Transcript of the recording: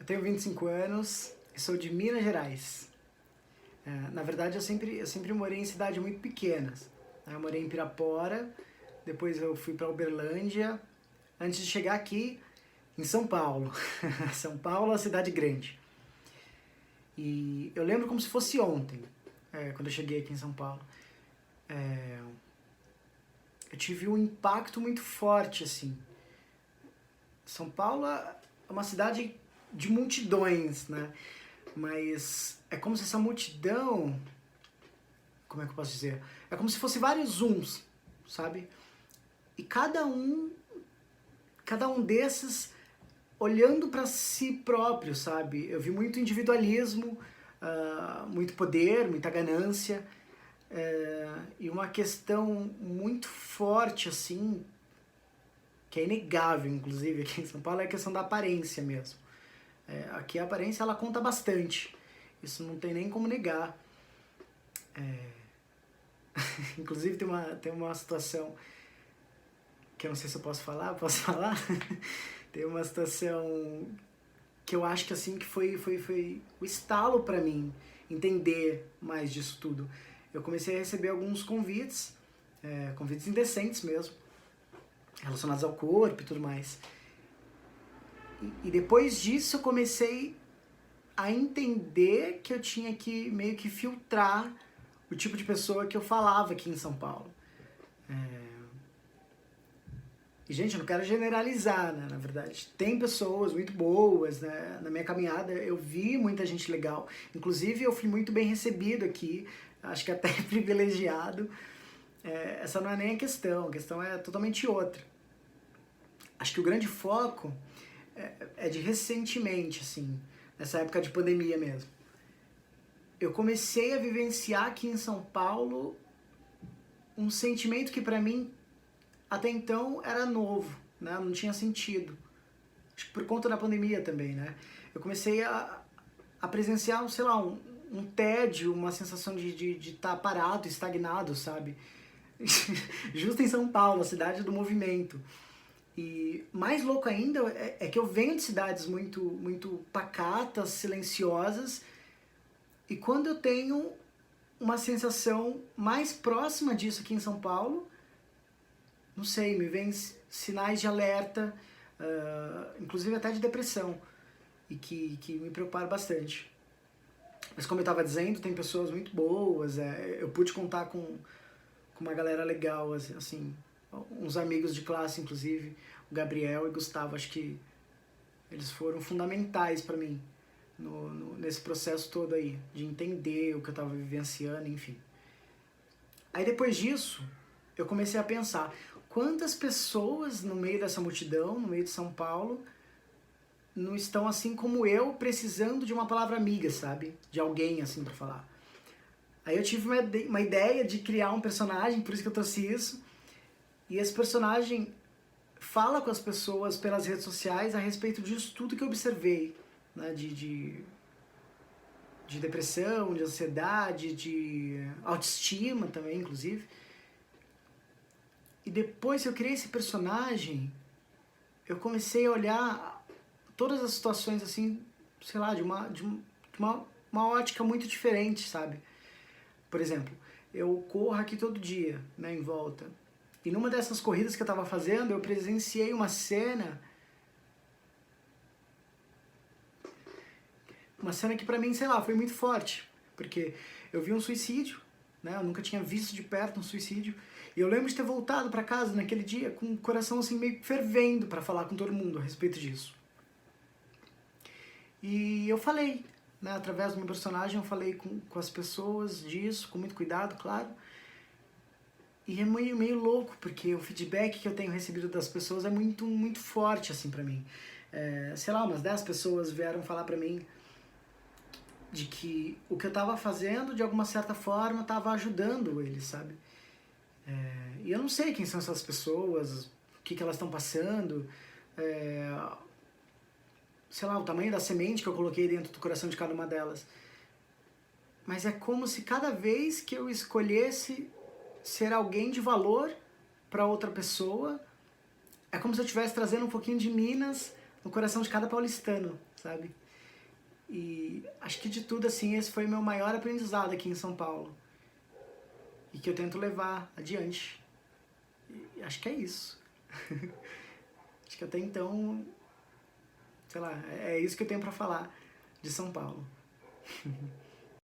Eu tenho 25 anos e sou de Minas Gerais. Na verdade, eu sempre morei em cidades muito pequenas. Eu morei em Pirapora, depois eu fui para Uberlândia, antes de chegar aqui em São Paulo. São Paulo é uma cidade grande. E eu lembro como se fosse ontem, quando eu cheguei aqui em São Paulo. Eu tive um impacto muito forte, assim. São Paulo é uma cidade de multidões, né? Mas é como se essa multidão, como é que eu posso dizer? É como se fosse vários zooms, sabe? E cada um desses olhando para si próprio, sabe? Eu vi muito individualismo, muito poder, muita ganância, e uma questão muito forte, assim, que é inegável, inclusive, aqui em São Paulo, é a questão da aparência mesmo. Aqui a aparência, ela conta bastante. Isso não tem nem como negar. Inclusive, tem uma situação que eu não sei se eu posso falar. Posso falar? Tem uma situação que eu acho que, assim, que foi o estalo para mim entender mais disso tudo. Eu comecei a receber alguns convites, convites indecentes mesmo, relacionados ao corpo e tudo mais. E depois disso eu comecei a entender que eu tinha que meio que filtrar o tipo de pessoa que eu falava aqui em São Paulo. E, gente, eu não quero generalizar, né, na verdade. Tem pessoas muito boas, né? Na minha caminhada eu vi muita gente legal. Inclusive eu fui muito bem recebido aqui, acho que até privilegiado. Essa não é nem a questão é totalmente outra. Acho que o grande foco é de recentemente, assim, nessa época de pandemia mesmo. Eu comecei a vivenciar aqui em São Paulo um sentimento que pra mim até então era novo, né? Não tinha sentido. Acho que por conta da pandemia também, né? Eu comecei a presenciar, sei lá, um tédio, uma sensação de estar parado, estagnado, sabe? Justo em São Paulo, a cidade do movimento. E mais louco ainda é que eu venho de cidades muito pacatas, silenciosas, e quando eu tenho uma sensação mais próxima disso aqui em São Paulo, não sei, me vem sinais de alerta, inclusive até de depressão, e que me preocuparam bastante. Mas como eu estava dizendo, tem pessoas muito boas, eu pude contar com uma galera legal, assim, uns amigos de classe, inclusive, o Gabriel e o Gustavo, acho que eles foram fundamentais para mim nesse processo todo aí, de entender o que eu estava vivenciando, enfim. Aí depois disso, eu comecei a pensar, quantas pessoas no meio dessa multidão, no meio de São Paulo, não estão assim como eu, precisando de uma palavra amiga, sabe? De alguém, assim, pra falar. Aí eu tive uma ideia de criar um personagem, por isso que eu trouxe isso, e esse personagem fala com as pessoas pelas redes sociais a respeito disso tudo que eu observei, né? De depressão, de ansiedade, de autoestima também, inclusive. E depois que eu criei esse personagem, eu comecei a olhar todas as situações assim, sei lá, de uma ótica muito diferente, sabe? Por exemplo, eu corro aqui todo dia, né, em volta. E numa dessas corridas que eu tava fazendo, eu presenciei uma cena que pra mim, sei lá, foi muito forte. Porque eu vi um suicídio, né, eu nunca tinha visto de perto um suicídio. E eu lembro de ter voltado pra casa naquele dia com o coração assim meio fervendo pra falar com todo mundo a respeito disso. E eu falei, né, através do meu personagem, eu falei com as pessoas disso, com muito cuidado, claro. E é meio louco, porque o feedback que eu tenho recebido das pessoas é muito forte, assim, pra mim. Sei lá, umas 10 pessoas vieram falar pra mim de que o que eu tava fazendo, de alguma certa forma, tava ajudando eles, sabe? E eu não sei quem são essas pessoas, o que elas estão passando, sei lá, o tamanho da semente que eu coloquei dentro do coração de cada uma delas. Mas é como se cada vez que eu escolhesse ser alguém de valor para outra pessoa, é como se eu estivesse trazendo um pouquinho de Minas no coração de cada paulistano, sabe? E acho que de tudo, assim, esse foi o meu maior aprendizado aqui em São Paulo. E que eu tento levar adiante. E acho que é isso. Acho que até então, sei lá, é isso que eu tenho pra falar de São Paulo.